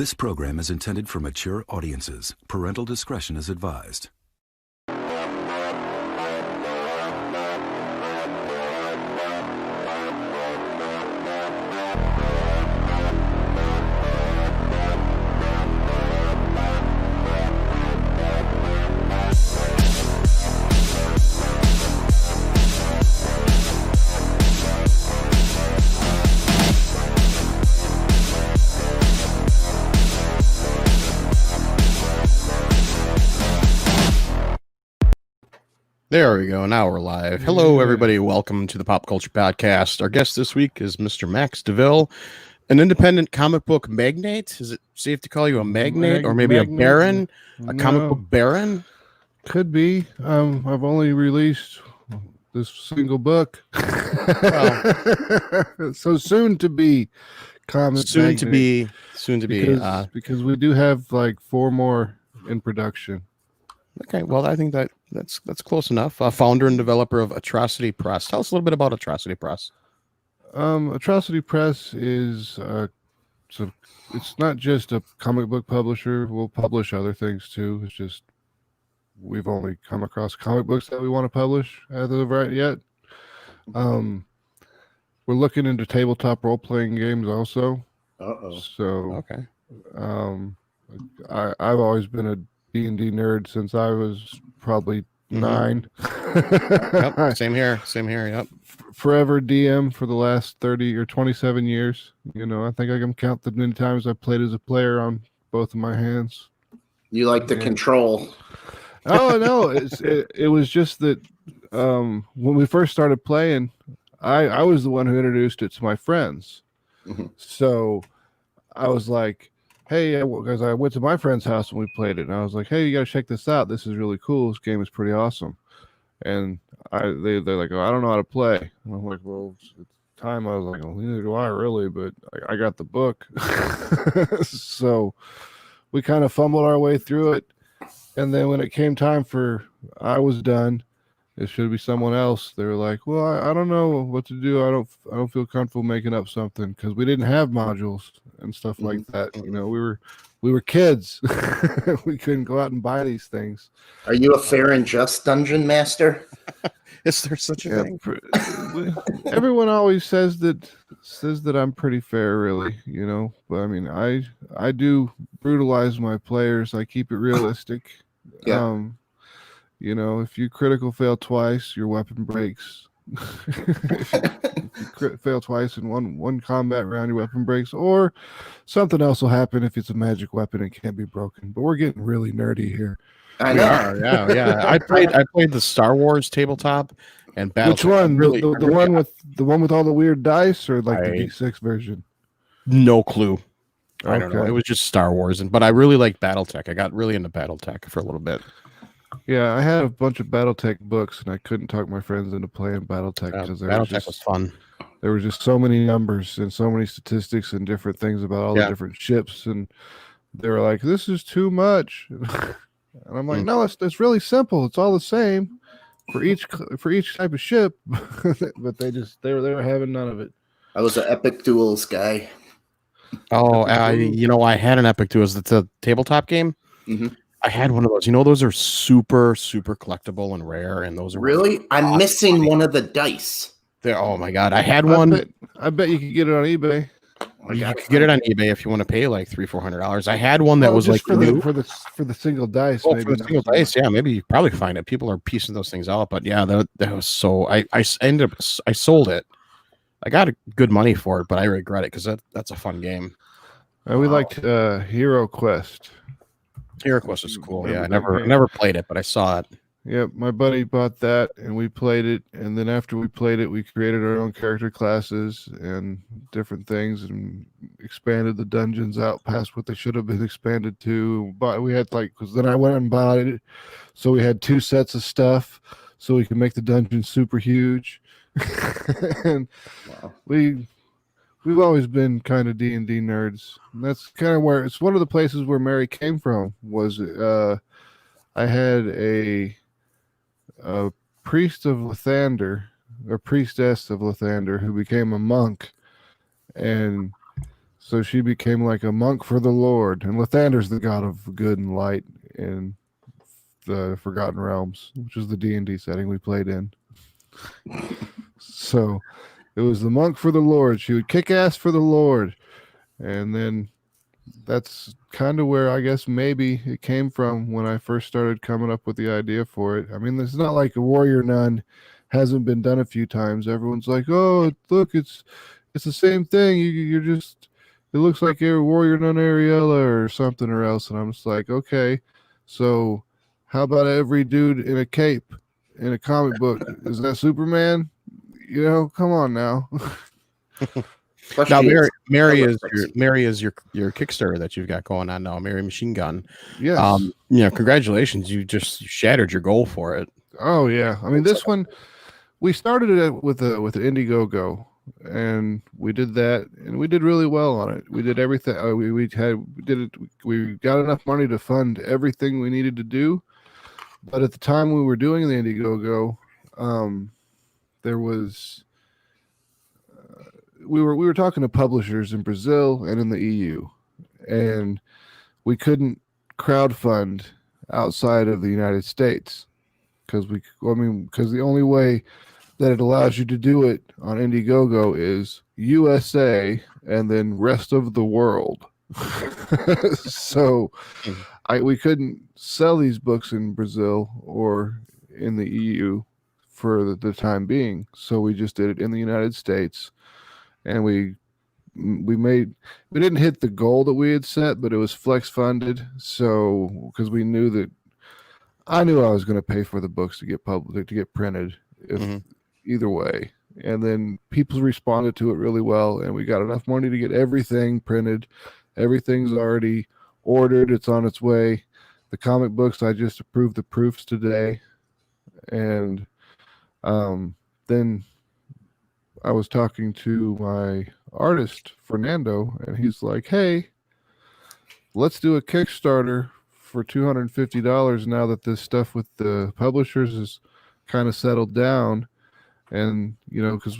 This program is intended for mature audiences. Parental discretion is advised. There we go. Now we're live. Hello, everybody. Welcome to the Pop Culture Podcast. Our guest this week is Mr. Max DeVill, an independent comic book magnate. Is it safe to call you a magnate or maybe a baron? A comic book baron? Could be. I've only released this single book. So soon to be comic Soon magnate. to be. Because we do have like 4 more in production. Okay, well, I think that's close enough. Founder and developer of Atrocity Press. Tell us a little bit about Atrocity Press. Atrocity Press is it's not just a comic book publisher. We'll publish other things too. It's just we've only come across comic books that we want to publish as of right yet. We're looking into tabletop role-playing games also. So okay. I've always been a D&D nerd since I was probably 9. Yep, same here. Yep. Forever DM for the last 30 or 27 years. You know, I think I can count the many times I played as a player on both of my hands. You like the control? Oh no, it was just that when we first started playing, I was the one who introduced it to my friends. Mm-hmm. So I was like, hey, because I went to my friend's house and we played it, and I was like, hey, you got to check this out. This is really cool. This game is pretty awesome. And they're like, oh, I don't know how to play. And I'm like, well, at the time I was like, well, neither do I really, but I got the book. So we kind of fumbled our way through it. And then when it came time I was done. It should be someone else. They were like, well, I don't know what to do. I don't feel comfortable making up something because we didn't have modules and stuff like that. You know, we were kids. We couldn't go out and buy these things. Are you a fair and just dungeon master? Is there such a thing? Everyone always says that I'm pretty fair, really. You know, but I mean, I do brutalize my players. I keep it realistic. Yeah. You know, if you critical fail twice, your weapon breaks. If you fail twice in one combat round, your weapon breaks, or something else will happen if it's a magic weapon and can't be broken. But we're getting really nerdy here. I We know. are, yeah. I played the Star Wars tabletop and Battle. Which one? Really, the one with all the weird dice, or like the D6 version? No clue. I Okay. don't know. It was just Star Wars, but I really liked BattleTech. I got really into BattleTech for a little bit. Yeah, I had a bunch of BattleTech books, and I couldn't talk my friends into playing BattleTech because BattleTech was fun. There were just so many numbers and so many statistics and different things about all the different ships, and they were like, "This is too much." And I'm like, "No, it's really simple. It's all the same for each type of ship." But they were having none of it. I was an Epic Duels guy. Oh, I had an Epic Duels. It's a tabletop game. Mm-hmm. I had one of those. You know, those are super, super collectible and rare, and those are really. I'm missing one of the dice. Oh my god, I had one. I bet you could get it on eBay. You could get it on eBay if you want to pay like $300-400. I had one that was like for the single dice. Oh, for the single dice, yeah, maybe you probably find it. People are piecing those things out, but yeah, that was so. I ended up I sold it. I got good money for it, but I regret it because that's a fun game. We liked Hero Quest. Hero Quest is cool. Yeah, I never played it, but I saw it. Yep, my buddy bought that, and we played it. And then after we played it, we created our own character classes and different things, and expanded the dungeons out past what they should have been expanded to. But we had because then I went and bought it, so we had 2 sets of stuff, so we could make the dungeon super huge. And we've always been kind of D&D nerds. And that's kind of where it's one of the places where Mary came from. Was I had a priest of Lathander, or priestess of Lathander, who became a monk, and So she became like a monk for the Lord, and Lathander's the god of good and light in the Forgotten Realms, which is the D&D setting we played in. So it was the monk for the Lord. She would kick ass for the Lord, and then that's kind of where I guess maybe it came from when I first started coming up with the idea for it. I mean, it's not like a warrior nun hasn't been done a few times. Everyone's like, "Oh, look, it's the same thing. You're just it looks like you're warrior nun Ariella or something or else." And I'm just like, okay, so how about every dude in a cape in a comic book? Is that Superman? You know, come on now. Now, Mary is your Kickstarter that you've got going on now, Mary Machinegun. Yes. Congratulations. You just shattered your goal for it. Oh yeah. I mean, this one we started it with the Indiegogo, and we did that, and we did really well on it. We did everything. We got enough money to fund everything we needed to do. But at the time we were doing the Indiegogo, there was we were talking to publishers in Brazil and in the EU, and we couldn't crowdfund outside of the United States because the only way that it allows you to do it on Indiegogo is USA and then rest of the world. So we couldn't sell these books in Brazil or in the EU for the time being. So we just did it in the United States, and we didn't hit the goal that we had set, but it was flex funded. So because I knew I was going to pay for the books to get printed either way. And then people responded to it really well, and we got enough money to get everything printed. Everything's already ordered. It's on its way. The comic books, I just approved the proofs today. And then I was talking to my artist, Fernando, and he's like, hey, let's do a Kickstarter for $250 now that this stuff with the publishers is kind of settled down. And, because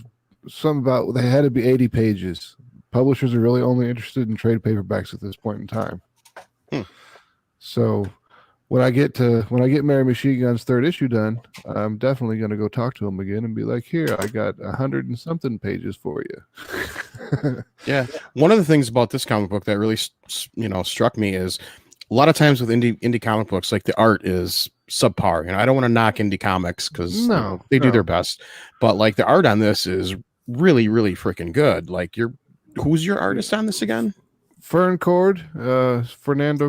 something about they had to be 80 pages. Publishers are really only interested in trade paperbacks at this point in time. So when I get Mary Machinegun's third issue done, I'm definitely going to go talk to him again and be like, here, I got 100 and something pages for you. Yeah. One of the things about this comic book that really, struck me is a lot of times with indie comic books, like the art is subpar. I don't want to knock indie comics because they do their best, but like the art on this is really, really freaking good. Like who's your artist on this again? Fernando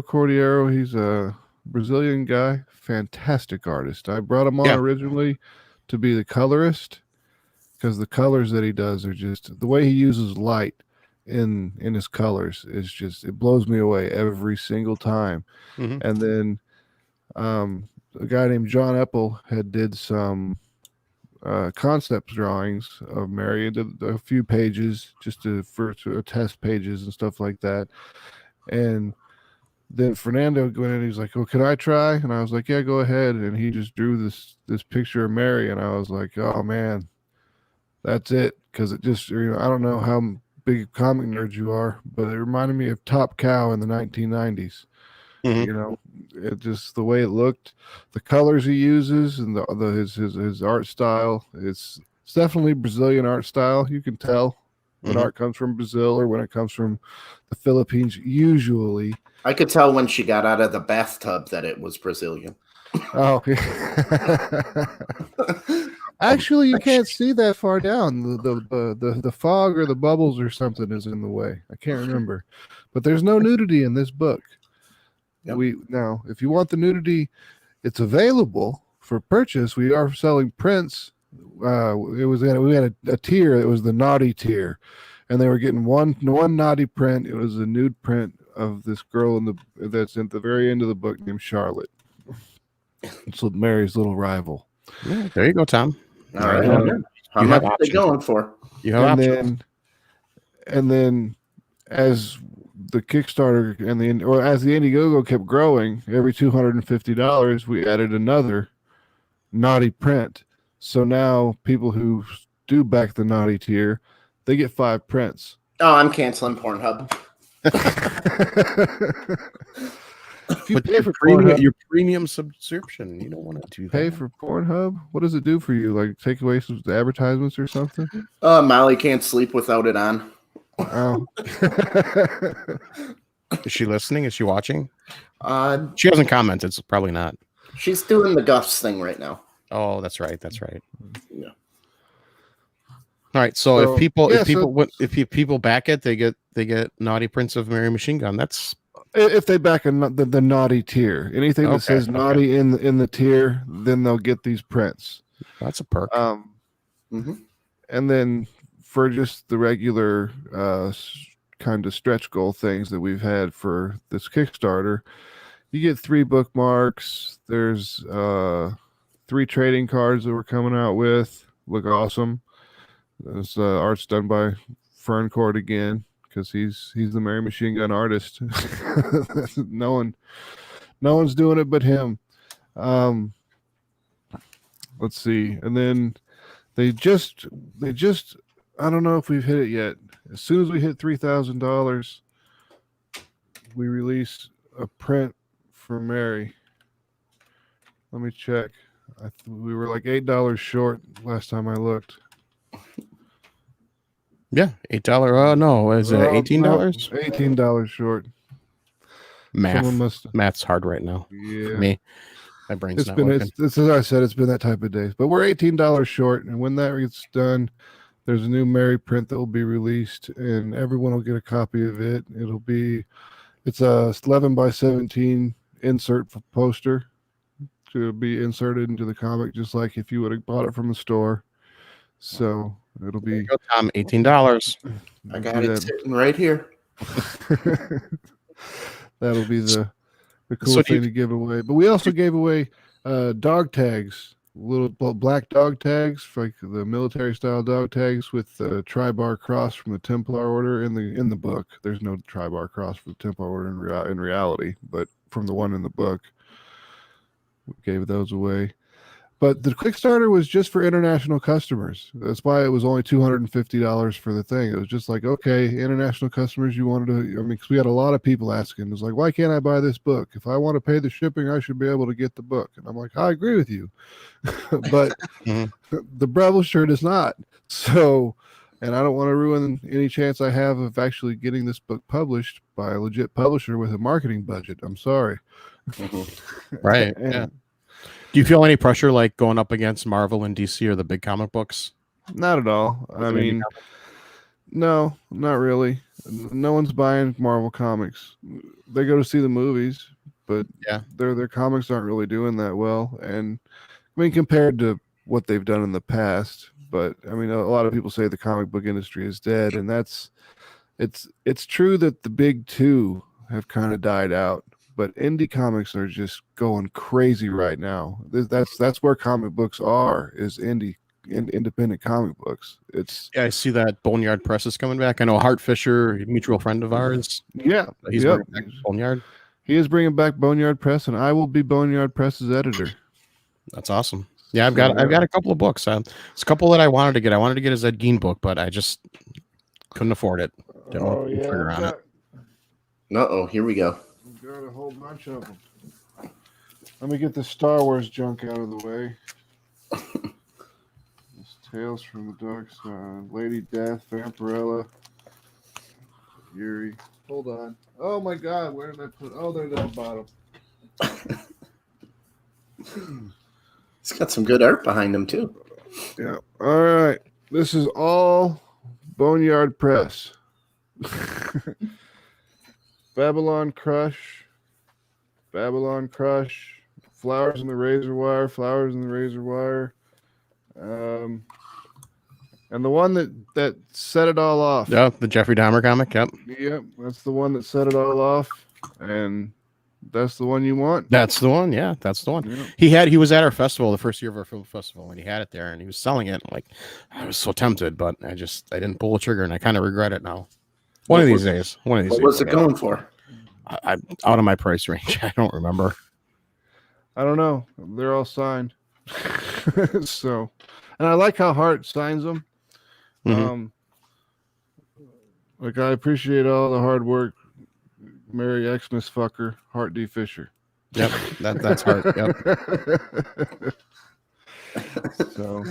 Cordeiro. He's a Brazilian guy, fantastic artist. I brought him on originally to be the colorist because the colors that he does are just the way he uses light in his colors is just, it blows me away every single time. And then a guy named John Eppel did some concept drawings of Mary. He did a few pages just for test pages and stuff like that. And then Fernando went in and he's like, "Oh, can I try?" And I was like, "Yeah, go ahead." And he just drew this picture of Mary, and I was like, "Oh man, that's it." Because it just, I don't know how big a comic nerd you are, but it reminded me of Top Cow in the 1990s. It just the way it looked, the colors he uses, and his art style. It's definitely Brazilian art style. You can tell when art comes from Brazil or when it comes from the Philippines. Usually, I could tell when she got out of the bathtub that it was Brazilian. Oh, yeah. Actually, you can't see that far down. The fog or the bubbles or something is in the way. I can't remember, but there's no nudity in this book. Yep. Now, if you want the nudity, it's available for purchase. We are selling prints. We had a tier. It was the naughty tier, and they were getting one naughty print. It was a nude print of this girl that's at the very end of the book named Charlotte. It's Mary's little rival. Yeah, there you go, Tom. All right. How much are they going for? You have options. And then as the Kickstarter as the Indiegogo kept growing, every $250 we added another naughty print. So now people who do back the naughty tier, they get 5 prints. Oh, I'm canceling Pornhub. If you But pay for Pornhub, your premium subscription, you don't want to do that. pay for Pornhub. What does it do for you? Like take away some advertisements or something? Molly can't sleep without it on. Oh. Is she listening? Is she watching? Uh, She hasn't commented, so probably not. she's doing the Guffs thing right now. Oh, that's right. That's right. Yeah. All right. So, So, if yeah, if people back it, they get Naughty Prince of Mary Machinegun. That's If they back the naughty tier, anything that Okay, says naughty in the tier, then they'll get these prints. a perk. Mhm. And then for just the regular kind of stretch goal things that we've had for this Kickstarter, you get 3 bookmarks. There's 3 trading cards that we're coming out with. Look awesome. This art's done by Fern Court again, because he's the Mary Machinegun artist. no one's doing it but him. Let's see. And then they just I don't know if we've hit it yet. As soon as we hit $3,000, we release a print for Mary. Let me check. We were like $8 short last time I looked. Yeah, $8. Oh no, is it $18? $18 short. Math. Math's hard right now. Yeah. For me. My brain's It's not been working. it's as I said, it's been that type of day. But we're $18 short, and when that gets done, there's a new Mary print that will be released, and everyone will get a copy of it. It's a 11 by 17 insert poster to be inserted into the comic, just like if you would have bought it from the store. So it'll be Go, Tom, $18. I got it sitting right here. That'll be the cool thing to give away. But we also gave away dog tags, little black dog tags, like the military style dog tags with the tri-bar cross from the Templar Order in the book. There's no tri-bar cross for the Templar Order in reality, but from the one in the book, we gave those away. But the Kickstarter was just for international customers. That's why it was only $250 for the thing. It was just like, okay, international customers, you wanted to, because we had a lot of people asking. It was like, why can't I buy this book? If I want to pay the shipping, I should be able to get the book. And I'm like, I agree with you. But the publisher does not. So, and I don't want to ruin any chance I have of actually getting this book published by a legit publisher with a marketing budget. I'm sorry. Right. Yeah. Do you feel any pressure like going up against Marvel and DC or the big comic books? Not at all. I mean, no, not really. No one's buying Marvel comics. They go to see the movies, but yeah, their comics aren't really doing that well. And I mean, compared to what they've done in the past, but I mean, a lot of people say the comic book industry is dead, and it's true that the big two have kind of died out. But indie comics are just going crazy right now. That's where comic books are, is independent comic books. I see that Boneyard Press is coming back. I know Hart Fisher, a mutual friend of ours. Yeah, he's bringing back Boneyard. He is bringing back Boneyard Press, and I will be Boneyard Press's editor. That's awesome. Yeah, I've got a couple of books. It's a couple that I wanted to get. I wanted to get a Zed Gein book, but I just couldn't afford it. Didn't want to figure on it. Uh-oh, here we go. Got a whole bunch of them. Let me get the Star Wars junk out of the way. This Tales from the Dark Side, Lady Death, Vampirella, Yuri. Hold on. Oh my God, where did I put? Oh, they're down the bottom. It's got some good art behind him too. Yeah. All right. This is all Boneyard Press. Babylon Crush, Flowers in the Razor Wire, and the one that set it all off. Yeah, the Jeffrey Dahmer comic. Yep. Yep, that's the one that set it all off, and that's the one you want. That's the one. Yeah, that's the one. Yeah. He was at our festival, the first year of our film festival, and he had it there, and he was selling it. Like, I was so tempted, but I didn't pull the trigger, and I kind of regret it now. One of these days. What was it going for? I'm out of my price range. I don't remember. I don't know. They're all signed. So, and I like how Hart signs them. Mm-hmm. Like, I appreciate all the hard work Merry Xmas fucker, Hart D. Fisher. Yep, that's hard. Yep. So,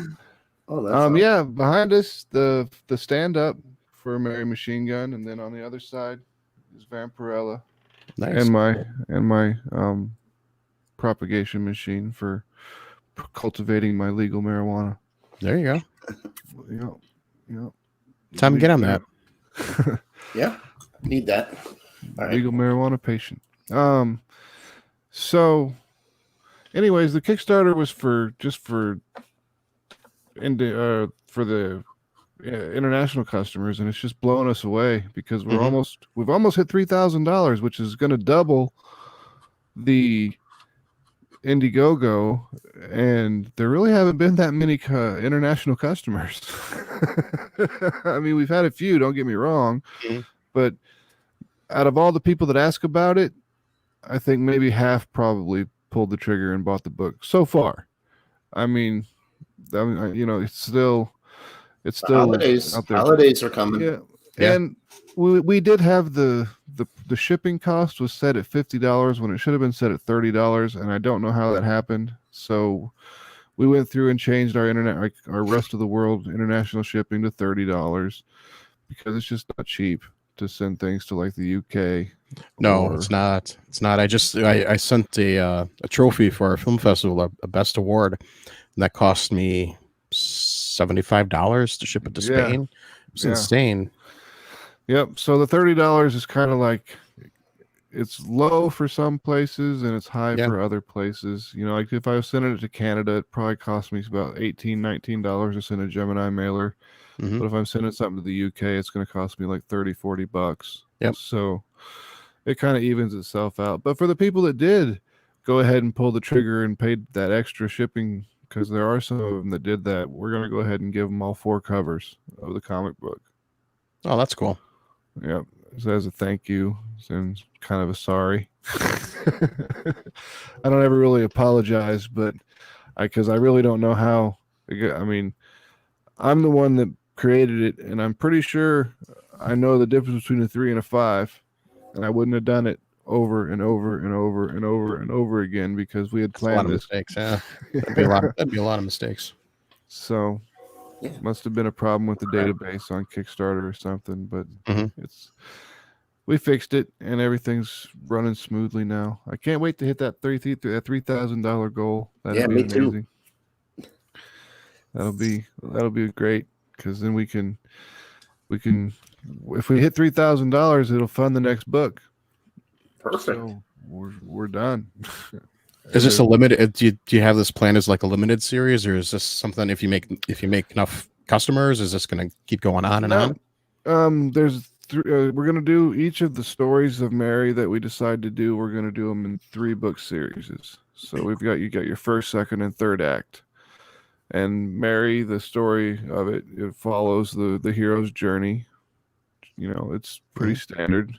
Oh, that's awesome. yeah, behind us the stand up for Mary Machinegun, and then on the other side is Vampirella, Nice. and my propagation machine for cultivating my legal marijuana. There you go. Yep. Time to get on that. Yeah, need that. All right. Legal marijuana patient. So, anyways, the Kickstarter was for the international customers, and it's just blowing us away because we've almost hit $3,000, which is going to double the Indiegogo, and there really haven't been that many international customers. I mean, we've had a few, don't get me wrong, but out of all the people that ask about it, I think maybe half probably pulled the trigger and bought the book so far. I mean, it's still holidays. out there. Holidays are coming. Yeah. Yeah. And we did have the shipping cost was set at $50 when it should have been set at $30, and I don't know how that happened. So we went through and changed our our rest of the world international shipping to $30 because it's just not cheap to send things to like the UK. No, it's not. It's not. I sent a trophy for our film festival, a best award, and that cost me $75 to ship it to Spain. It's insane. Yep. So the $30 is kind of like, it's low for some places and it's high for other places. You know, like if I was sending it to Canada, it probably cost me about $18-19 to send a Gemini mailer. But if I'm sending something to the UK, it's going to cost me like $30-40. Yep. So it kind of evens itself out. But for the people that did go ahead and pull the trigger and paid that extra shipping, because there are some of them that did that, we're going to go ahead and give them all 4 covers of the comic book. Oh, that's cool. Yep. So as a thank you and kind of a sorry. I don't ever really apologize, but because I really don't know how. I mean, I'm the one that created it, and I'm pretty sure I know the difference between a 3 and a 5, and I wouldn't have done it over and over and over and over and over again because we had planned this. Mistakes. Yeah, that'd be a lot of mistakes. So must have been a problem with the database on Kickstarter or something, but we fixed it and everything's running smoothly now. I can't wait to hit that $3,000 goal. That'd be amazing. That'll be great, because then we can if we hit $3,000, it'll fund the next book. Perfect. So we're done. Is this a limited? Do you have this plan as like a limited series, or is this something if you make enough customers, is this going to keep going on and on? There's we're going to do each of the stories of Mary that we decide to do. We're going to do them in 3 book series. So you got your first, second, and third act. And Mary, the story of it follows the hero's journey. You know, it's pretty standard.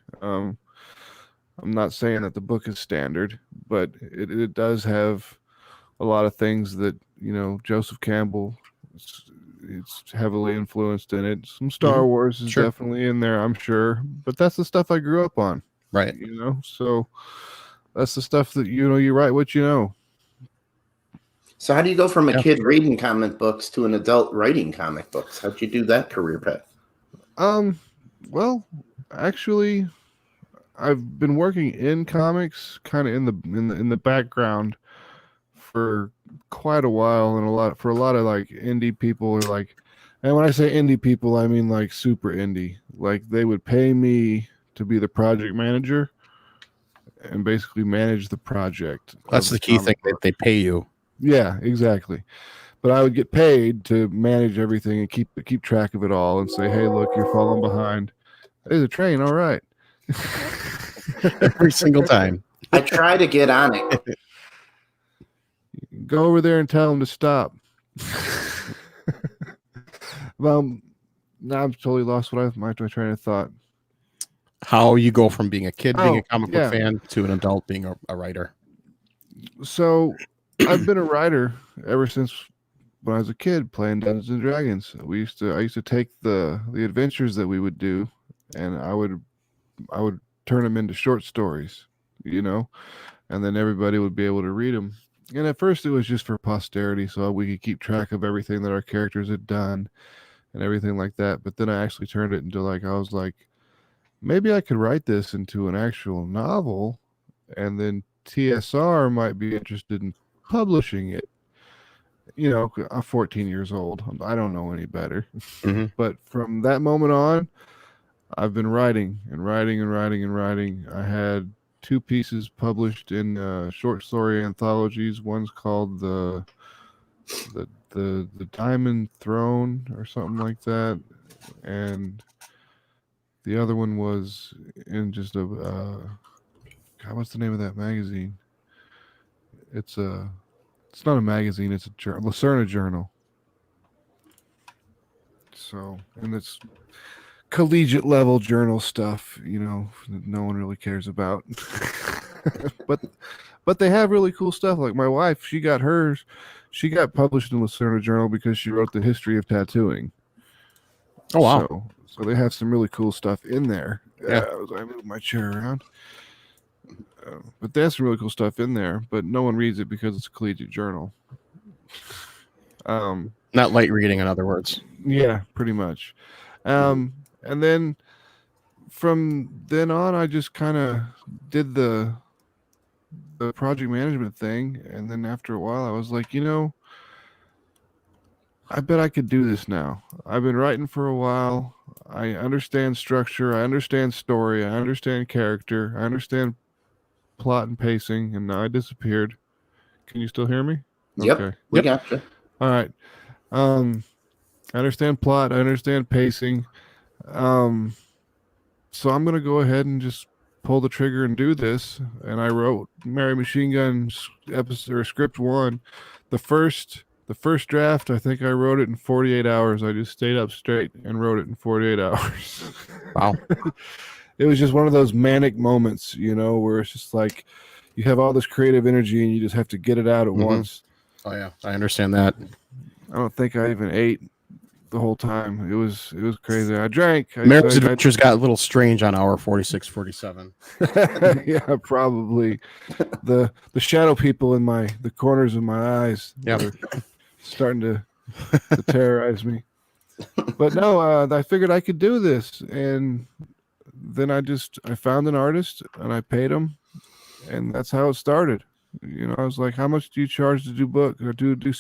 I'm not saying that the book is standard, but it does have a lot of things that, you know, Joseph Campbell, it's heavily influenced in it. Some Star Wars is definitely in there, I'm sure, but that's the stuff I grew up on. Right. You know, so that's the stuff that, you know, you write what you know. So how do you go from a kid reading comic books to an adult writing comic books? How'd you do that career path? Well, actually, I've been working in comics, kind of in the background for quite a while, and for a lot of like indie people are like, and when I say indie people, I mean like super indie. Like they would pay me to be the project manager and basically manage the project. That's the key thing, that they pay you. Yeah, exactly. But I would get paid to manage everything and keep track of it all and say, hey, look, you're falling behind. There's a train. All right. Every single time. I try to get on it. Go over there and tell them to stop. Well, now I'm totally lost my train of thought. How you go from being a kid, being a comic book fan, to an adult being a writer. So I've been a writer ever since when I was a kid playing Dungeons and Dragons. I used to take the adventures that we would do, and I would turn them into short stories, you know, and then everybody would be able to read them. And at first it was just for posterity, so we could keep track of everything that our characters had done and everything like that. But then I actually turned it into I was like, maybe I could write this into an actual novel, and then TSR might be interested in publishing it. You know, I'm 14 years old. I don't know any better. Mm-hmm. But from that moment on, I've been writing and writing and writing and writing. I had 2 pieces published in short story anthologies. One's called the Diamond Throne or something like that, and the other one was in just a God, what's the name of that magazine? It's not a magazine. It's a Lucerna Journal. So, and it's collegiate level journal stuff, you know, that no one really cares about. but they have really cool stuff. Like my wife, she got published in Lucerna Journal because she wrote the history of tattooing. Oh wow! So they have some really cool stuff in there. Yeah. I move my chair around. But they have some really cool stuff in there, but no one reads it because it's a collegiate journal. Not light reading, in other words. Yeah, pretty much. And then from then on, I just kind of did the project management thing. And then after a while, I was like, you know, I bet I could do this now. I've been writing for a while. I understand structure. I understand story. I understand character. I understand plot and pacing. And now I disappeared. Can you still hear me? Yep. Okay. We got you. All right. I understand plot. I understand pacing. So I'm going to go ahead and just pull the trigger and do this. And I wrote Machinegun episode or script 1. The first draft, I think I wrote it in 48 hours. I just stayed up straight and wrote it in 48 hours. Wow. It was just one of those manic moments, you know, where it's just like you have all this creative energy and you just have to get it out at once. Oh yeah, I understand that. I don't think I even ate the whole time. It was crazy. I drank. Mary's adventures got a little strange on hour 46, 47. Yeah, probably. The shadow people in the corners of my eyes. Yeah. Starting to terrorize me. But no, I figured I could do this, and then I found an artist and I paid him, and that's how it started. You know, I was like, how much do you charge to do book or do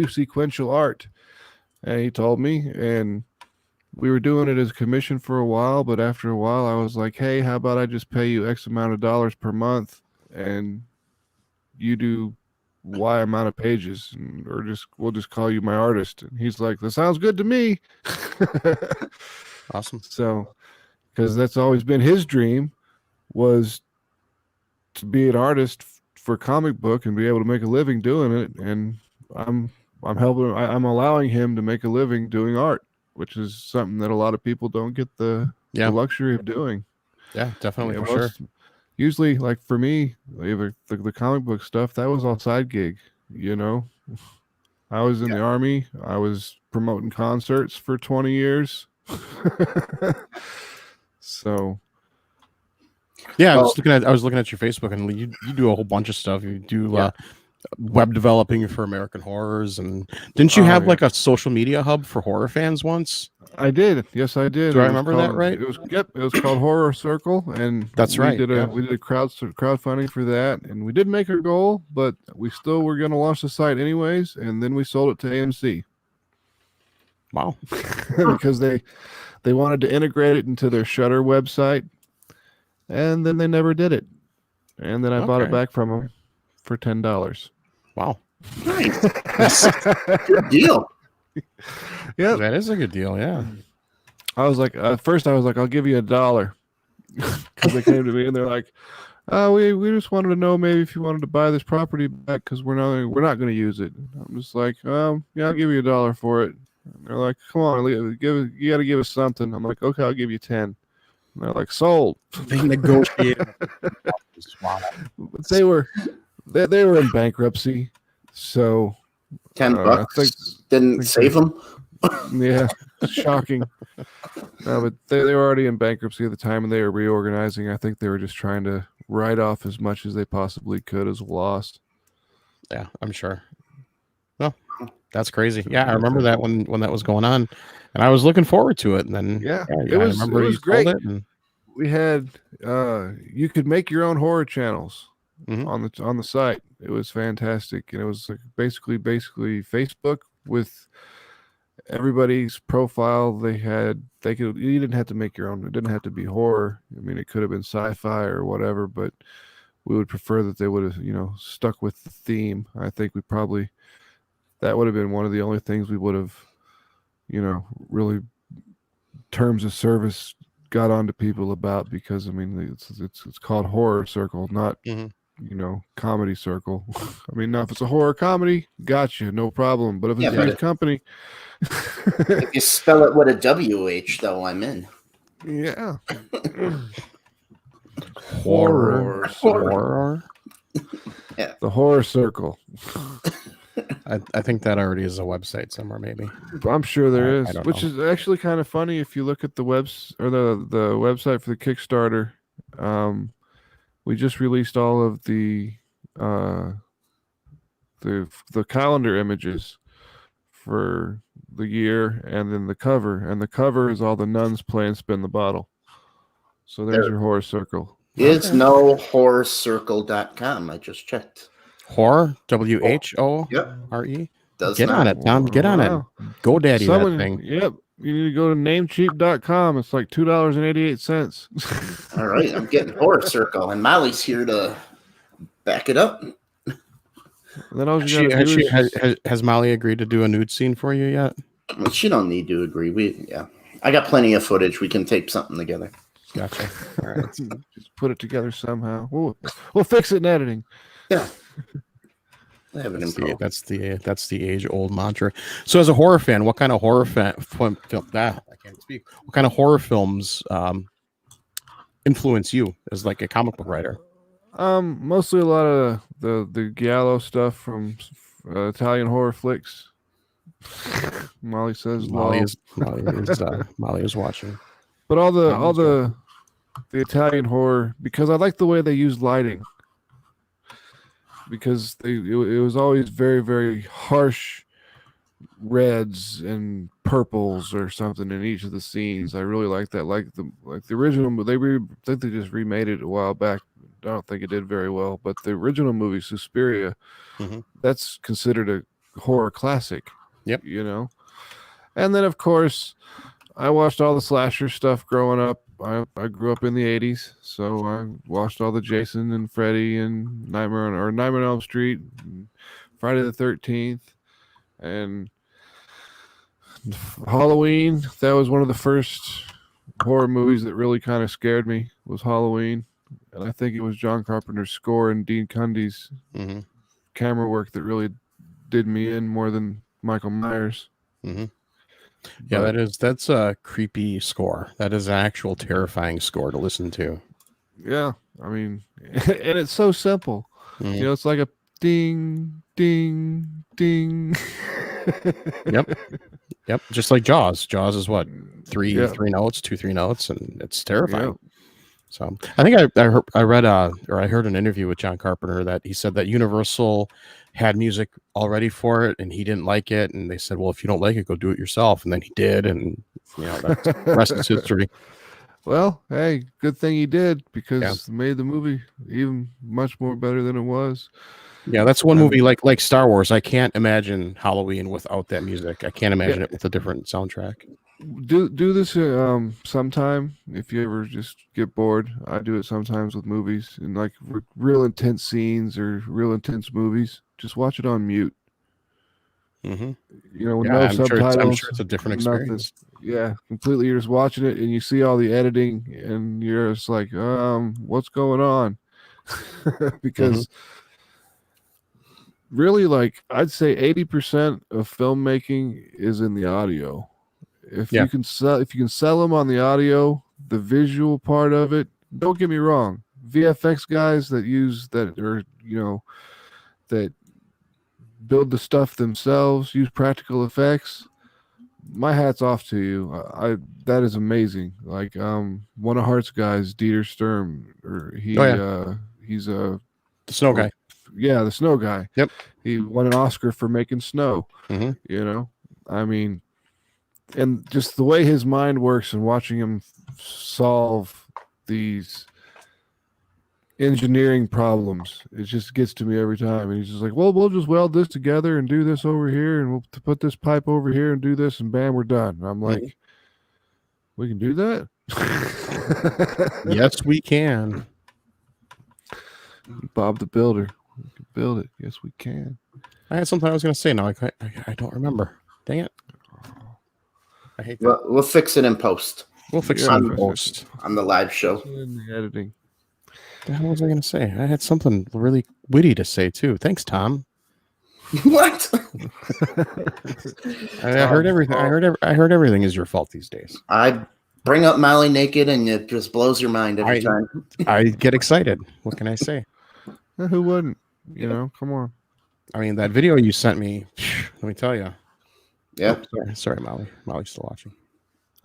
sequential art? And he told me, and we were doing it as a commission for a while, but after a while I was like, hey, how about I just pay you X amount of dollars per month and you do Y amount of pages, or we'll just call you my artist. And he's like, that sounds good to me. Awesome. So, because that's always been his dream, was to be an artist for comic book and be able to make a living doing it. And I'm helping. I'm allowing him to make a living doing art, which is something that a lot of people don't get the luxury of doing. Yeah, definitely, for sure. Usually, like for me, the comic book stuff, that was all side gig, you know. I was in the Army. I was promoting concerts for 20 years. So yeah, I was looking at your Facebook, and you do a whole bunch of stuff. You do web developing for American Horrors, and didn't you have like a social media hub for horror fans once? I did. Yes, I did. Do I remember that right? It was called Horror Circle, and that's right. We did a crowdfunding for that, and we did make our goal, but we still were going to launch the site anyways, and then we sold it to AMC. Wow. Because they wanted to integrate it into their Shutter website, and then they never did it. And then I bought it back from them for $10. Wow. Nice. Good deal. Yeah, that is a good deal. Yeah. I was like, at first I was like, I'll give you $1, because they came to me and they're like, we just wanted to know maybe if you wanted to buy this property back because we're not going to use it. I'm just like, yeah, I'll give you $1 for it. And they're like, come on, you got to give us something. I'm like, okay, I'll give you 10. And they're like, sold. They negotiated. Wow. But they were in bankruptcy, so $10 didn't save them. Yeah, shocking. No, but they were already in bankruptcy at the time, and they were reorganizing. I think they were just trying to write off as much as they possibly could as lost. Yeah, I'm sure. Well, that's crazy. Yeah, I remember that when that was going on, and I was looking forward to it. And then it was great. And... We had you could make your own horror channels on the site. It was fantastic, and it was like basically Facebook with everybody's profile. You didn't have to make your own. It didn't have to be horror. I mean, it could have been sci-fi or whatever, but we would prefer that they would have, stuck with the theme. I think that would have been one of the only things we would have, really terms of service got onto people about, because I mean it's called Horror Circle, not Comedy Circle. I mean, now if it's a horror comedy, gotcha, no problem. But if it's a company, if you spell it with a WH, though, I'm in. Yeah. Horror. Yeah. The Horror Circle. I think that already is a website somewhere, maybe. I'm sure there is, I which is actually kind of funny if you look at the the website for the Kickstarter. We just released all of the calendar images for the year, and then the cover is all the nuns playing Spin the Bottle. So there's your Horror Circle. It's nohorrorcircle.com. I just checked. Horror, WHORE. Get on it, Tom. Get on it. GoDaddy that thing. Yep. You need to go to namecheap.com. It's like $2.88. All right, I'm getting Horror Circle, and Molly's here to back it up. Then has Molly agreed to do a nude scene for you yet? Well, she don't need to agree. I got plenty of footage. We can tape something together. Gotcha. All right. Just put it together somehow. We'll fix it in editing. Yeah. That's the age-old mantra. So, as a horror fan, what kind of horror film? I can't speak. What kind of horror films influence you as like a comic book writer? Mostly a lot of the giallo stuff from Italian horror flicks. Molly says Molly is watching. But all the Italian horror, because I like the way they use lighting. Because it was always very, very harsh reds and purples or something in each of the scenes. I really like that. Like the original, I think they just remade it a while back. I don't think it did very well, but the original movie Suspiria, that's considered a horror classic. Yep. And then of course, I watched all the slasher stuff growing up. I grew up in the 80s, so I watched all the Jason and Freddy and Nightmare on Elm Street, and Friday the 13th, and Halloween. That was one of the first horror movies that really kind of scared me, was Halloween. And I think it was John Carpenter's score and Dean Cundy's camera work that really did me in more than Michael Myers. Yeah, that's a creepy score. That is an actual terrifying score to listen to. Yeah, I mean, and it's so simple. It's like a ding, ding, ding. Yep. Just like Jaws. Jaws is what, three notes, 2-3 notes, and it's terrifying. Yeah. So I think I read or I heard an interview with John Carpenter that he said that Universal had music already for it and he didn't like it, and they said, well, if you don't like it, go do it yourself. And then he did, and that's the rest is history. Well, hey, good thing he did, because it made the movie even much more better than it was. Yeah, that's one movie like Star Wars. I can't imagine Halloween without that music. I can't imagine it with a different soundtrack. Do this sometime if you ever just get bored. I do it sometimes with movies, and like real intense scenes or real intense movies. Just watch it on mute. With no subtitles. I'm sure it's a different experience. Yeah, completely. You're just watching it and you see all the editing, and you're just like, what's going on? Because really, like, I'd say 80% of filmmaking is in the audio. If you can sell them on the audio, the visual part of it, don't get me wrong. VFX guys that build the stuff themselves, use practical effects, my hat's off to you. That is amazing. Like one of Heart's guys, Dieter Sturm, or he's a The snow guy. Yeah, the snow guy. Yep. He won an Oscar for making snow. Mm-hmm. You know, I mean, and just the way his mind works and watching him solve these engineering problems, it just gets to me every time. And he's just like, well, we'll just weld this together and do this over here, and we'll put this pipe over here and do this, and bam, we're done. And I'm like, we can do that? Yes, we can. Bob the Builder. We can build it. Yes, we can. I had something I was going to say. Now I don't remember. Dang it. I hate that. Well, we'll fix it in post. We'll fix it Yeah. in post. On the live show. In the editing. What the hell was I going to say? I had something really witty to say too. Thanks, Tom. What? I heard everything. I heard everything is your fault these days. I bring up Molly naked, and it just blows your mind every time. I get excited. What can I say? Who wouldn't? You know, come on. I mean, that video you sent me, let me tell you. Yep. Sorry, Molly. Molly's still watching.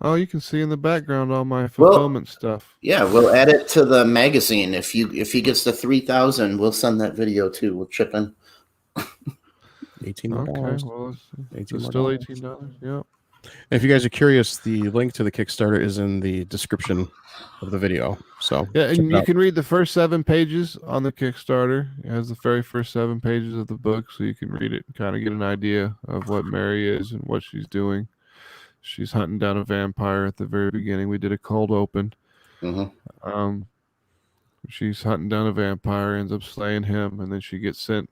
Oh, you can see in the background all my fulfillment stuff. Yeah, we'll add it to the magazine. If he gets to 3,000, we'll send that video too. We'll chip in. $18 more. Okay, well, it's still $18. Yep. If you guys are curious, the link to the Kickstarter is in the description of the video. So Yeah, check and it you out. can read the first 7 pages on the Kickstarter. It has the very first 7 pages of the book, so you can read it and kind of get an idea of what Mary is and what she's doing. She's hunting down a vampire at the very beginning. We did a cold open. Mm-hmm. She's hunting down a vampire, ends up slaying him, and then she gets sent.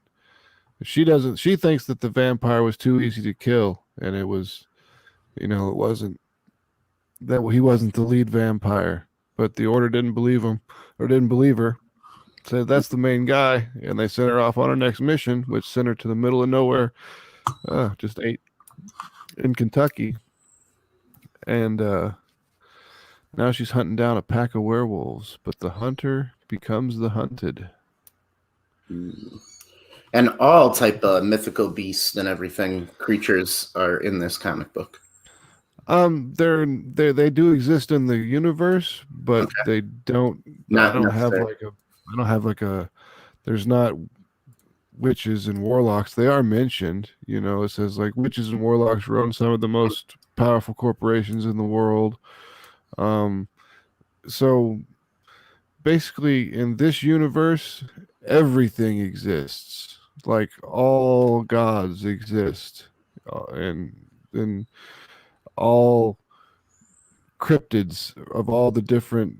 She thinks that the vampire was too easy to kill, and it was, it wasn't, that he wasn't the lead vampire. But the Order didn't believe him, or didn't believe her. Said that's the main guy, and they sent her off on her next mission, which sent her to the middle of nowhere, just in Kentucky. And now she's hunting down a pack of werewolves, but the hunter becomes the hunted. And all type of mythical beasts and everything, creatures are in this comic book. They do exist in the universe, but they don't. Not I don't have like a. There's not witches and warlocks. They are mentioned. It says like witches and warlocks run some of the most powerful corporations in the world. So basically, in this universe, everything exists. Like all gods exist, and all cryptids of all the different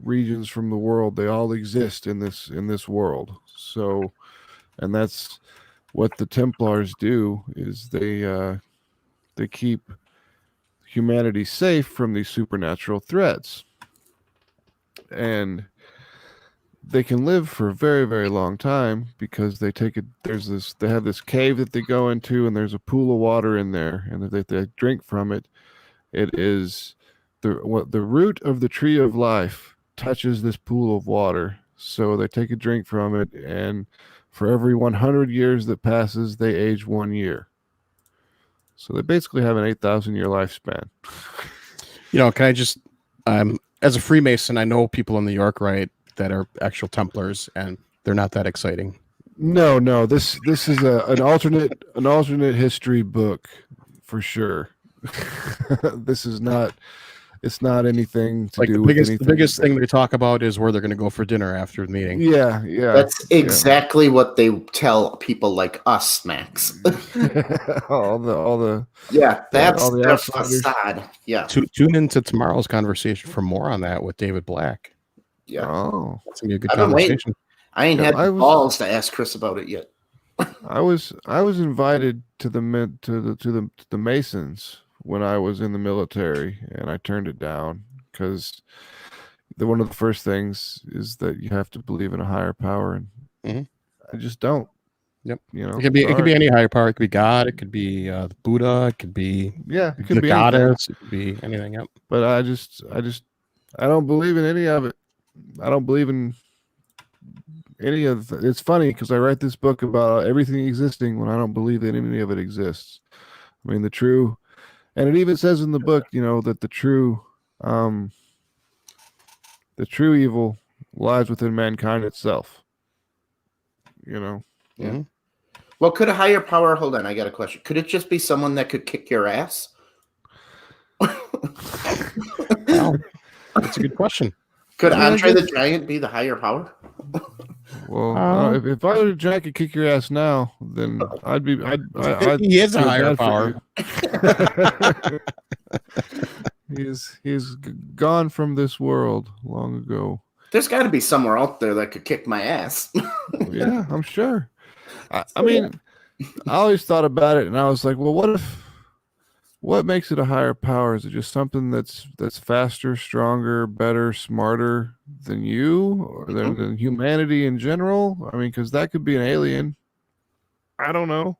regions from the world, they all exist in this world. So, and that's what the Templars do, is they keep humanity safe from these supernatural threats, and they can live for a very, very long time because they have this cave that they go into, and there's a pool of water in there, and if they drink from it, it is the root of the tree of life touches this pool of water. So they take a drink from it, and for every 100 years that passes, they age 1 year. So they basically have an 8,000-year lifespan. Can I just, as a Freemason, I know people in New York, right, that are actual Templars, and they're not that exciting. No, this is an alternate history book for sure. This is not. It's not anything to do with anything. The biggest thing they talk about is where they're going to go for dinner after the meeting. Yeah. That's exactly what they tell people like us, Max. all the that's all the their outsiders. facade. Yeah. Tune into tomorrow's conversation for more on that with David Black. Yeah. Oh, That's gonna be a good I've been waiting. conversation. I ain't had the balls to ask Chris about it yet. I was invited to the Masons when I was in the military, and I turned it down because one of the first things is that you have to believe in a higher power, and I just don't. Yep. It could be any higher power. It could be God. It could be the Buddha. It could be it could the be goddess. It could be anything. Yep. But I don't believe in any of it. I don't believe in any of it. It's funny because I write this book about everything existing when I don't believe that any of it exists. I mean, the true And it even says in the book, that the true evil lies within mankind itself. Yeah. Mm-hmm. Well, could a higher power? Hold on, I got a question. Could it just be someone that could kick your ass? Wow, that's a good question. Could Andre the Giant be the higher power? Well, if I were a giant could kick your ass now, then I'd be. He is a feel higher bad for power. you. He's gone from this world long ago. There's got to be somewhere out there that could kick my ass. Yeah, I'm sure. I mean, I always thought about it, and I was like, well, what makes it a higher power? Is it just something that's faster, stronger, better, smarter than you, or than humanity in general? I mean, because that could be an alien. I don't know.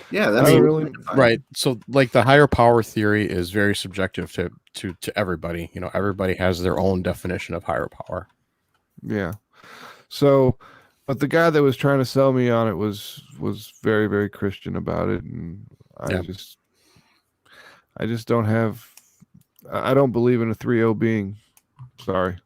Yeah, that's really Right. So, like, the higher power theory is very subjective to everybody. Everybody has their own definition of higher power. Yeah. So, but the guy that was trying to sell me on it was very, very Christian about it, and I just don't have. I don't believe in a 3-0 being. Sorry.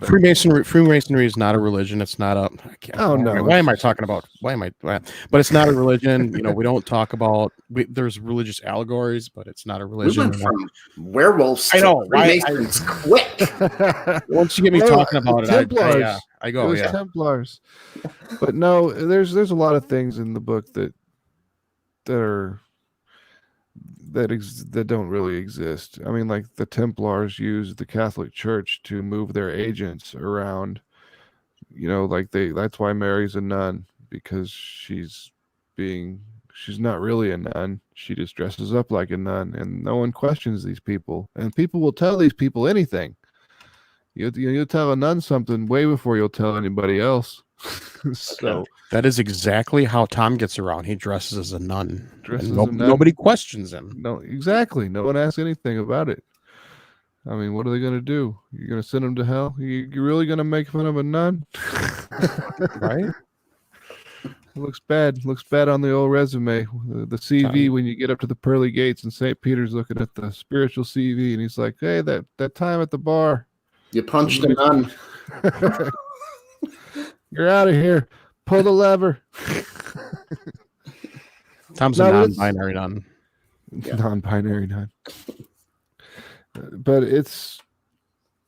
Freemasonry is not a religion. It's not a. Why am I talking about? But it's not a religion. We don't talk about. There's religious allegories, but it's not a religion. We went from werewolves to Freemasons quick. Once you get me talking about Templars. I go. It was Templars. But no, there's a lot of things in the book that don't really exist. I mean, like the Templars used the Catholic Church to move their agents around. That's why Mary's a nun, because she's not really a nun. She just dresses up like a nun, and no one questions these people. And people will tell these people anything. You'll tell a nun something way before you'll tell anybody else. So that is exactly how Tom gets around. He dresses as a nun. Nun. Nobody questions him. No, exactly. No one asks anything about it. I mean, what are they going to do? You're going to send them to hell? You're really going to make fun of a nun? Right? It looks bad. Looks bad on the old resume. The CV when you get up to the pearly gates, and St. Peter's looking at the spiritual CV, and he's like, "Hey, that time at the bar, you punched a nun. You're out of here. Pull the lever." Tom's a non-binary nun. Yeah. Non-binary nun. But it's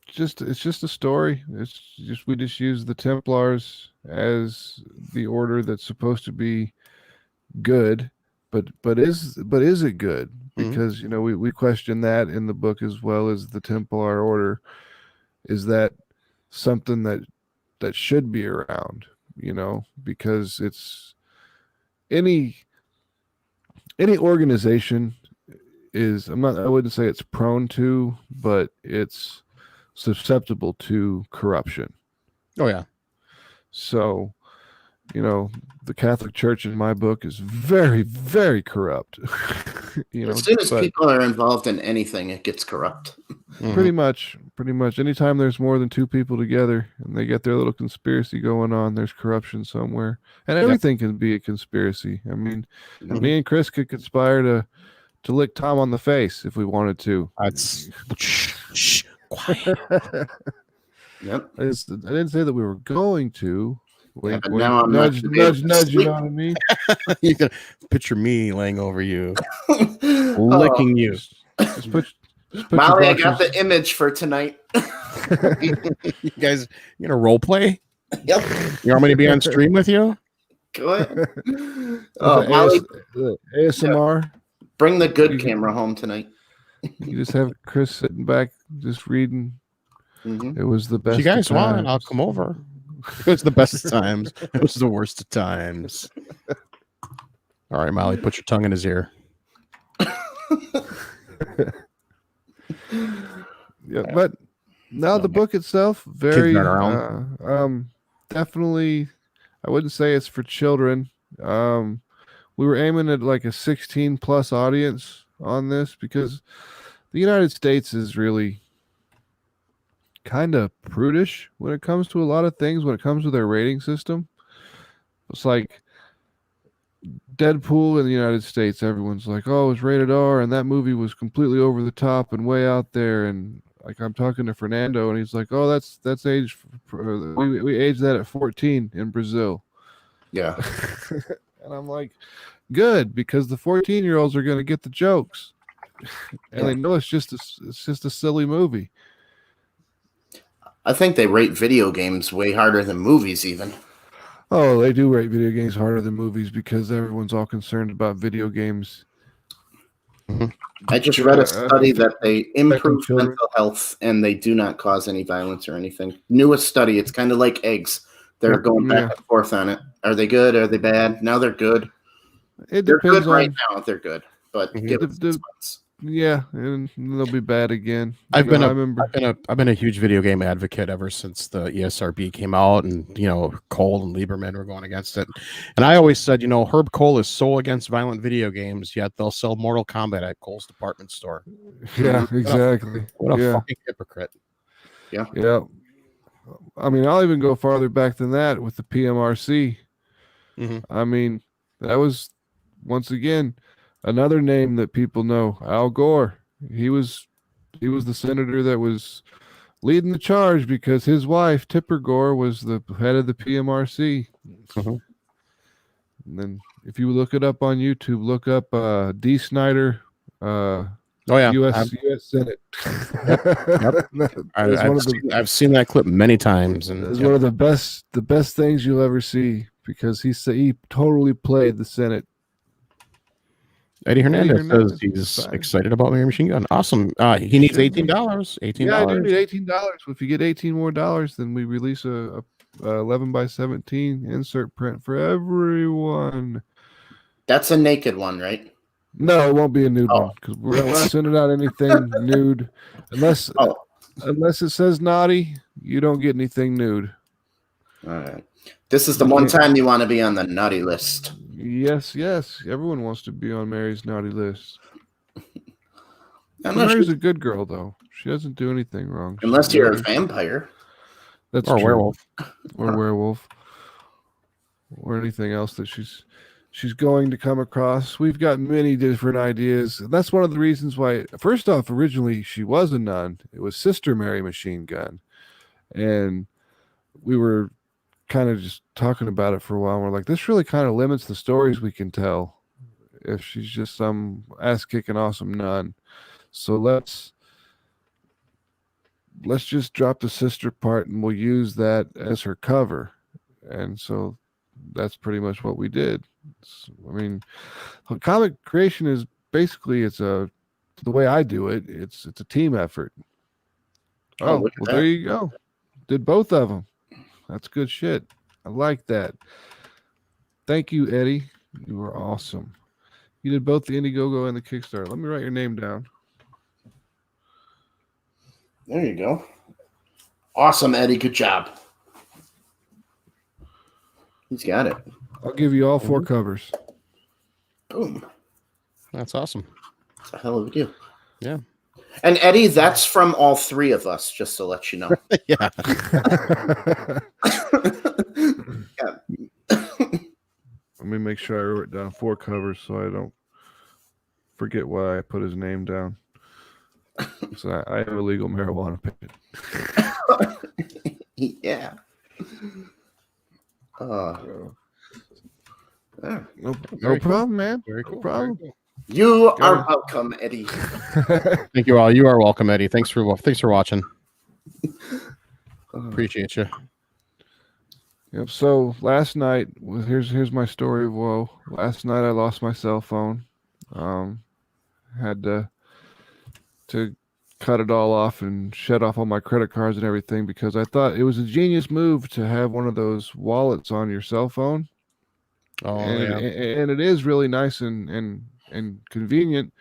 just a story. We just use the Templars as the order that's supposed to be good, but is it good? Because we question that in the book, as well as the Templar order. Is that something that should be around? Because it's any organization is, I wouldn't say it's prone to, but it's susceptible to corruption. Oh yeah. So, the Catholic Church in my book is very, very corrupt. As soon as people are involved in anything, it gets corrupt. Pretty much. Anytime there's more than two people together and they get their little conspiracy going on, there's corruption somewhere. And everything can be a conspiracy. I mean, me and Chris could conspire to lick Tom on the face if we wanted to. That's quiet. Yep. I didn't say that we were going to. Yeah, but now I'm nudge, you know what I mean? You can picture me laying over you, licking you. Just put Molly, I got the image for tonight. You guys, you gonna role play? Yep. You want me to be on stream with you? Go ahead. Molly, ASMR. Bring the good camera home tonight. You just have Chris sitting back, just reading. Mm-hmm. It was the best. If you guys want, I'll come over. It was the best of times. It was the worst of times. All right, Molly, put your tongue in his ear. Yeah, but now the book itself, very definitely, I wouldn't say it's for children. We were aiming at like a 16+ audience on this, because the United States is really kind of prudish when it comes to a lot of things. When it comes to their rating system, it's like Deadpool in the United States, everyone's like, "Oh, it was rated R, and that movie was completely over the top and way out there." And like, I'm talking to Fernando, and he's like, "Oh, that's age. We aged that at 14 in Brazil." Yeah. And I'm like, "Good, because the 14-year-olds are going to get the jokes, and they know it's just a silly movie." I think they rate video games way harder than movies, even. Oh, they do rate video games harder than movies because everyone's all concerned about video games. I just read a study that they improve mental health and they do not cause any violence or anything. Newest study. It's kind of like eggs. They're going back and forth on it. Are they good? Are they bad? Now they're good. They're good right now. They're good, but give it 6 months. Yeah, and they'll be bad again. I've been a huge video game advocate ever since the ESRB came out, and Cole and Lieberman were going against it. And I always said, Herb Cole is so against violent video games, yet they'll sell Mortal Kombat at Cole's department store. Yeah, exactly. What a fucking hypocrite. Yeah. Yeah. I mean, I'll even go farther back than that with the PMRC. I mean, that was once again another name that people know, Al Gore. He was the senator that was leading the charge because his wife, Tipper Gore, was the head of the PMRC. And then if you look it up on YouTube, look up D. Snyder, U.S. Senate. I've seen that clip many times, and it's one of the best things you'll ever see because he totally played the Senate. Eddie Hernandez says he's excited about Machinegun. Awesome. He needs $18. $18. Yeah, I do need $18. If you get $18 more, then we release a 11x17 insert print for everyone. That's a naked one, right? No, it won't be a nude one because we're not sending out anything nude unless it says naughty. You don't get anything nude. All right. This is the one time you want to be on the naughty list. Yes. Everyone wants to be on Mary's naughty list. Mary's a good girl, though. She doesn't do anything wrong. Unless you're a vampire. That's or true. Werewolf. Or werewolf. Or anything else that she's going to come across. We've got many different ideas. That's one of the reasons why, first off, originally she was a nun. It was Sister Mary Machinegun. And we were kind of just talking about it for a while. We're like, this really kind of limits the stories we can tell if she's just some ass-kicking awesome nun. So let's just drop the sister part and we'll use that as her cover. And so that's pretty much what we did. I mean, comic creation is basically the way I do it. It's a team effort. Well, there you go. Did both of them. That's good shit. I like that. Thank you, Eddie. You were awesome. You did both the Indiegogo and the Kickstarter. Let me write your name down. There you go. Awesome, Eddie. Good job. He's got it. I'll give you all 4 covers. Boom. That's awesome. That's a hell of a deal. Yeah. And Eddie, that's from all 3 of us, just to let you know. Yeah. Let me make sure I wrote down 4 covers so I don't forget why I put his name down. So I have a legal marijuana patient. Yeah. No problem, man. Very cool. No problem. You are welcome, Eddie. Thank you all. You are welcome, Eddie. Thanks for watching. Appreciate you. Yep. So last night, here's my story of woe. Last night I lost my cell phone. Had to cut it all off and shut off all my credit cards and everything because I thought it was a genius move to have one of those wallets on your cell phone. Oh, and it is really nice and convenient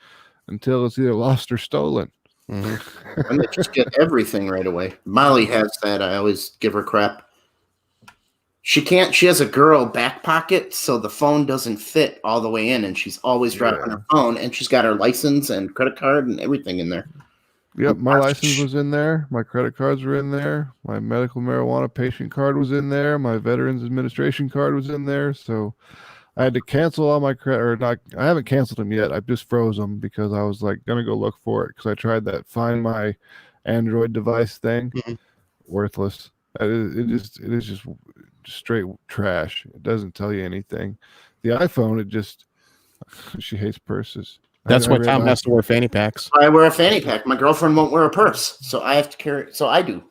until it's either lost or stolen. Mm-hmm. And they just get everything right away. Molly has that. I always give her crap. She has a girl back pocket, so the phone doesn't fit all the way in, and she's always dropping her phone, and she's got her license and credit card and everything in there. Yep, my license was in there. My credit cards were in there. My medical marijuana patient card was in there. My Veterans Administration card was in there. So I had to cancel all my credit, or not. I haven't canceled them yet. I just froze them because I was like gonna go look for it because I tried that Find My Android device thing. Mhm. Worthless. It is just straight trash. It doesn't tell you anything. The iPhone, it just she hates purses. That's I why read Tom my- has to wear fanny packs. I wear a fanny pack. My girlfriend won't wear a purse, so I have to carry. So I do.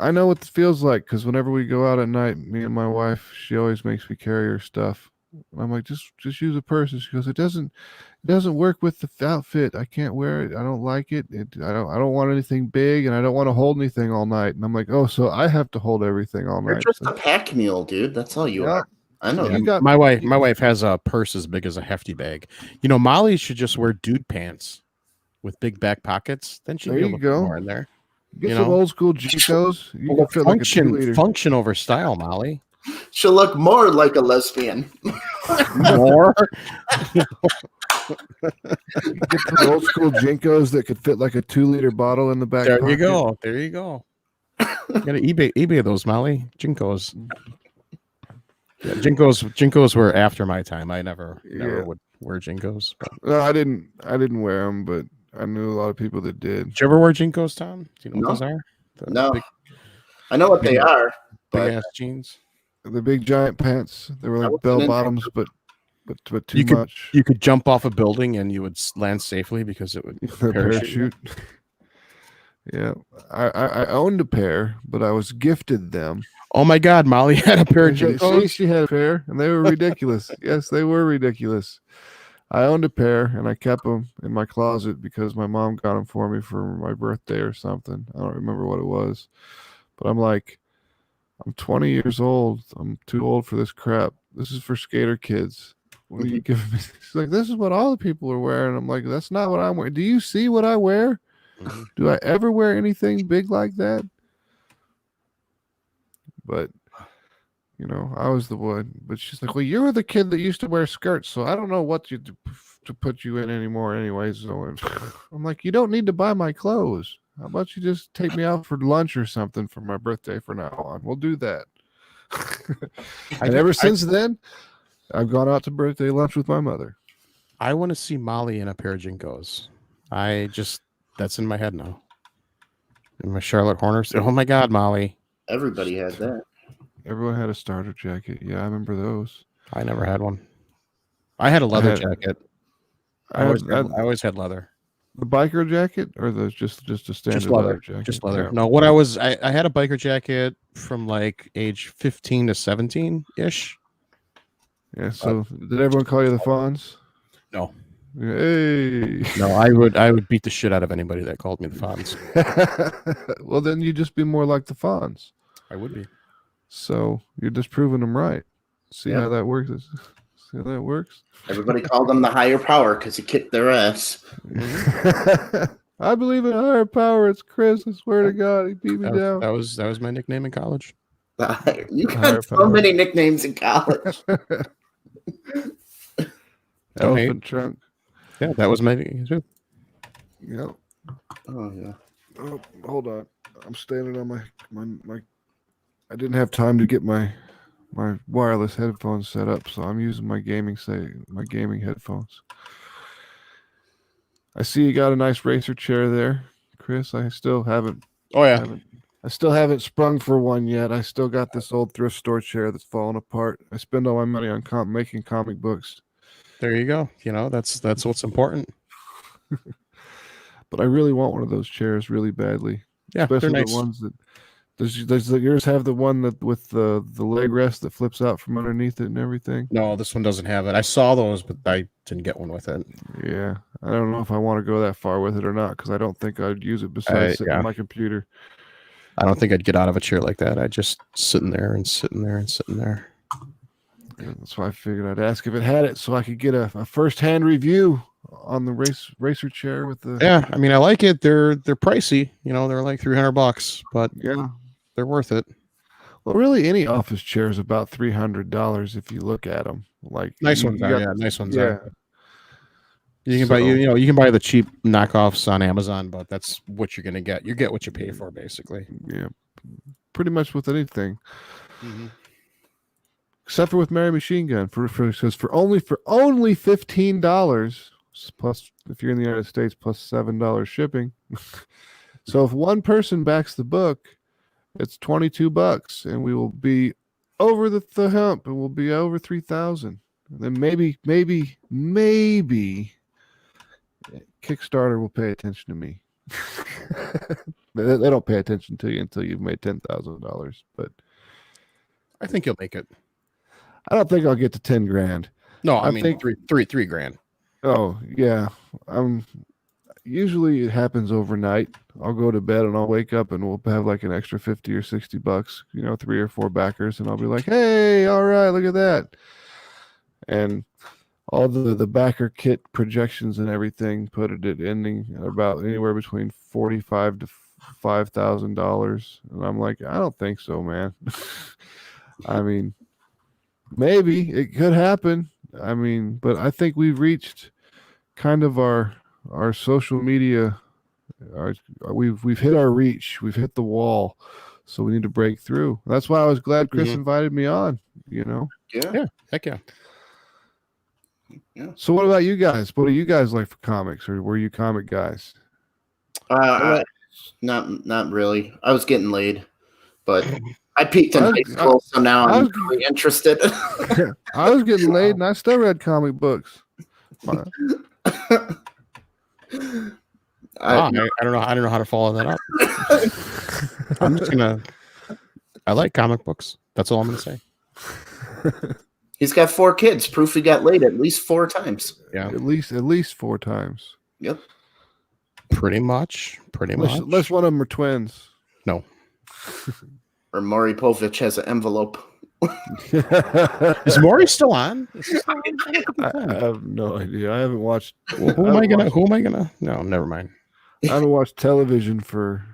I know what it feels like because whenever we go out at night, me and my wife, she always makes me carry her stuff. And I'm like, just use a purse. And she goes, it doesn't work with the outfit. I can't wear it. I don't like it. I don't want anything big, and I don't want to hold anything all night. And I'm like, oh, so I have to hold everything all You're night. just So, a pack mule, dude. That's all you Yeah. are. I know. You You got My wife has a purse as big as a hefty bag. You know, Molly should just wear dude pants with big back pockets. Then she'd There be you able to go. put more in there. get you some know. old school Jicos. You can fit like a 2-liter. Function over style, Molly. she'll look more like a lesbian. More. Get some old school Jinkos that could fit like a 2-liter bottle in the back. There you pocket. go. There you go. You gotta eBay those, Molly. Jinkos. Yeah, Jinkos were after my time. I never would wear Jinkos. But. No, I didn't wear them, but I knew a lot of people that did. Did you ever wear Jinkos, Tom? Do you know what No. those are? The No, big, I know what they are. big But ass jeans. The big giant pants. They were I like wasn't bell into bottoms, but too You could- much. You could jump off a building and you would land safely because it would The parachute. Yeah, I owned a pair, but I was gifted them. Oh my God, Molly had a pair of See, Jinkos. she had a pair, and they were ridiculous. Yes, they were ridiculous. I owned a pair, and I kept them in my closet because my mom got them for me for my birthday or something. I don't remember what it was, but I'm like, I'm 20 years old. I'm too old for this crap. This is for skater kids. What are you giving me? She's like, this is what all the people are wearing. I'm like, that's not what I'm wearing. Do you see what I wear? Mhm. Do I ever wear anything big like that? But, you know, I was the one. But she's like, well, you were the kid that used to wear skirts, so I don't know what to put you in anymore anyways. So I'm like, you don't need to buy my clothes. How about you just take me out for lunch or something for my birthday from now on? We'll do that. And ever since then, I've gone out to birthday lunch with my mother. I want to see Molly in a pair of Jinkos. That's in my head now. In my Charlotte Horners. Oh my God, Molly. everybody had that. Everyone had a starter jacket. Yeah, I remember those. I never had one. I had a leather had- jacket. I always had leather. the biker jacket or the just a standard leather jacket. Just leather. Yeah. No, I had a biker jacket from like age 15 to 17 ish. Yeah. So did everyone call you the Fonz? No. Hey. No, I would beat the shit out of anybody that called me the Fonz. Well, then you just be more like the Fonz. I would be. So you're just proving them right. See Yeah. how that works? See how that works? Everybody called them the higher power because he kicked their ass. I believe in higher power. It's Chris. I swear to God, he beat me down. That was my nickname in college. You Higher got so power. many nicknames in college. Elephant trunk. Yeah, that was my nickname too. Yep. Oh yeah. Oh, hold on. I'm standing on my. I didn't have time to get my wireless headphones set up, so I'm using my gaming headphones. I see you got a nice racer chair there, Chris. I still haven't. Oh yeah. I still haven't sprung for one yet. I still got this old thrift store chair that's falling apart. I spend all my money on making comic books. There you go. You know, that's what's important. But I really want one of those chairs really badly. Yeah, Especially they're nice. the ones that does yours have the one that with the leg rest that flips out from underneath it and everything? No, this one doesn't have it. I saw those, but I didn't get one with it. Yeah. I don't know if I want to go that far with it or not because I don't think I'd use it besides sitting on my computer. I don't think I'd get out of a chair like that. I'd just sitting there and sitting there and sitting there. Yeah, that's why I figured I'd ask if it had it so I could get a first-hand review on the racer chair with the. Yeah, I mean, I like it. They're pricey. You know, they're like $300, but Yeah. they're worth it. Well, really, any office chair is about $300 if you look at them. Like Nice you ones got- are. Yeah, nice ones Yeah. are. You can buy you can buy the cheap knockoffs on Amazon, but that's what you're gonna get. You get what you pay for, basically. Yeah. Pretty much with anything. except for with Mary Machinegun, for only $15 plus, if you're in the United States, plus $7 shipping. So if one person backs the book, it's $22, and we will be over the hump, and we'll be over 3,000. Then maybe Kickstarter will pay attention to me. They don't pay attention to you until you've made $10,000. But I think you'll make it. I don't think I'll get to 10 grand. No, I mean think three grand. Oh yeah. Usually it happens overnight. I'll go to bed and I'll wake up and we'll have like an extra $50 or $60, 3 or 4 backers, and I'll be like, hey, all right, look at that. And all the backer kit projections and everything put it at ending at about anywhere between $45 to $5,000. And I'm like, I don't think so, man. I mean, maybe it could happen. I mean, but I think we've reached kind of our social media. We've hit our reach. We've hit the wall. So we need to break through. That's why I was glad Chris invited me on, Yeah. Heck yeah. Yeah. So what about you guys? What do you guys like for comics, or were you comic guys? Not really. I was getting laid, but I peaked in high school, so now I'm really interested. I was getting laid, and I still read comic books. I don't know how to follow that up. I'm just gonna. I like comic books. That's all I'm gonna say. He's got 4 kids. Proof he got laid at least 4 times. Yeah, at least 4 times. Yep. Pretty much. Unless one of them are twins. No. Or Maury Povich has an envelope. Is Maury still on? I have no idea. I haven't watched. Well, who am I gonna? No, never mind. I haven't watched television for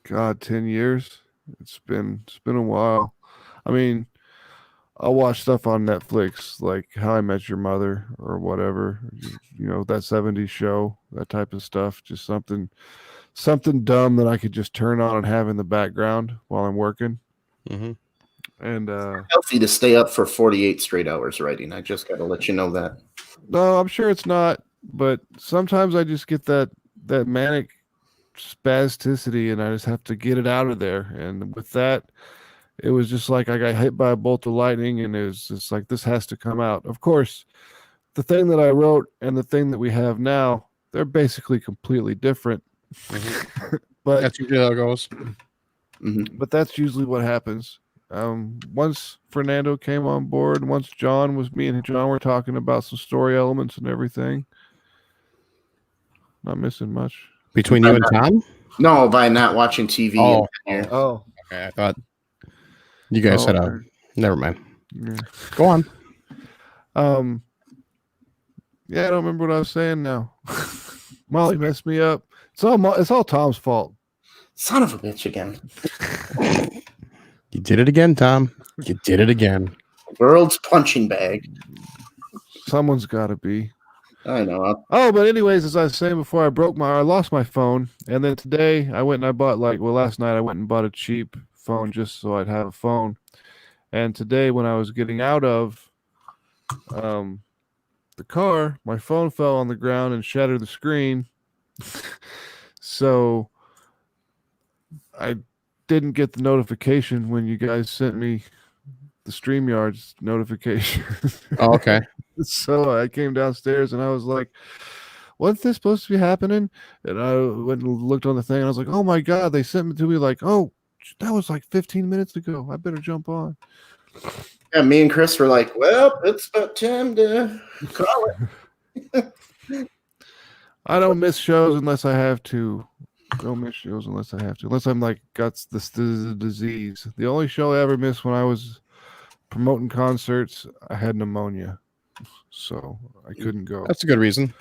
10 years. It's been a while. I mean, I'll watch stuff on Netflix like How I Met Your Mother or whatever, that 70s show, that type of stuff. Just something dumb that I could just turn on and have in the background while I'm working. Mm-hmm. And healthy to stay up for 48 straight hours writing. I just got to let you know that. No, I'm sure it's not, but sometimes I just get that manic spasticity, and I just have to get it out of there. And with that, it was just like I got hit by a bolt of lightning, and it was just like, this has to come out. Of course, the thing that I wrote and the thing that we have now, they're basically completely different. Mm-hmm. But that's usually how it goes. Mm-hmm. But that's usually what happens. Once Fernando came on board, once me and John were talking about some story elements and everything. Not missing much. Between you and Tom? No, by not watching TV. Oh. Okay. I thought you guys had a. Never mind. Yeah. Go on. Yeah, I don't remember what I was saying now. Molly messed me up. It's all Tom's fault. Son of a bitch again. You did it again, Tom. You did it again. World's punching bag. Someone's got to be. I know. But anyways, as I was saying before, I lost my phone, and then today I went and I bought last night I went and bought a cheap phone just so I'd have a phone. And today, when I was getting out of the car, my phone fell on the ground and shattered the screen. So I didn't get the notification when you guys sent me the StreamYard's notification. Oh, okay. So I came downstairs and I was like, what's this supposed to be happening? And I went and looked on the thing and I was like, oh my God, they sent me to me like, oh, that was like 15 minutes ago. I better jump on. Yeah, me and Chris were like, well, it's about time to call it. I don't miss shows unless I have to. Unless I'm like got this disease. The only show I ever missed when I was promoting concerts, I had pneumonia. So I couldn't go. That's a good reason.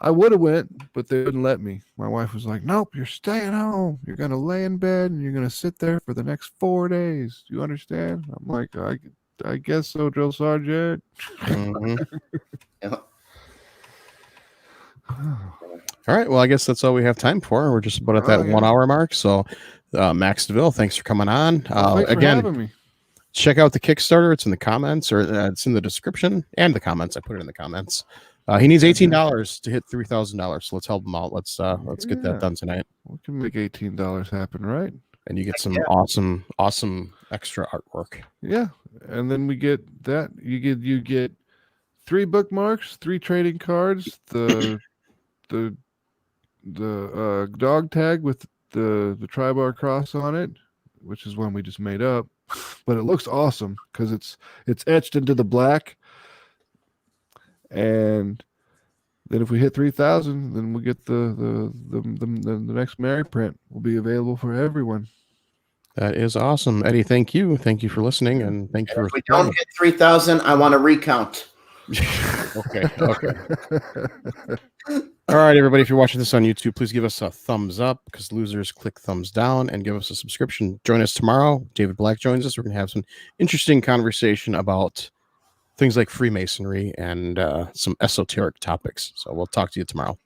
I would have went, but they wouldn't let me. My wife was like, nope, you're staying home. You're going to lay in bed and you're going to sit there for the next 4 days. Do you understand? I'm like, I guess so, Drill Sergeant. Mm-hmm. Yeah. All right. Well, I guess that's all we have time for. We're just about at that 1 hour mark. So, Max DeVill, thanks for coming on. Thanks for having me. check out the Kickstarter. It's in the comments, or it's in the description and the comments. I put it in the comments. He needs $18 to hit $3,000. So let's help him out. Let's get that done tonight. We can make $18 happen, right? And you get some awesome extra artwork. Yeah, and then we get that. You get 3 bookmarks, 3 trading cards, the dog tag with the Tribar cross on it, which is one we just made up, but it looks awesome because it's etched into the black. And then if we hit 3,000, then we get the next Mary print will be available for everyone. That is awesome, Eddie. Thank you for listening, and thank you for. If we don't hit 3,000, I want to recount. Okay. All right, everybody. If you're watching this on YouTube, please give us a thumbs up, because losers click thumbs down, and give us a subscription. Join us tomorrow. David Black joins us. We're going to have some interesting conversation about things like Freemasonry and some esoteric topics. So we'll talk to you tomorrow.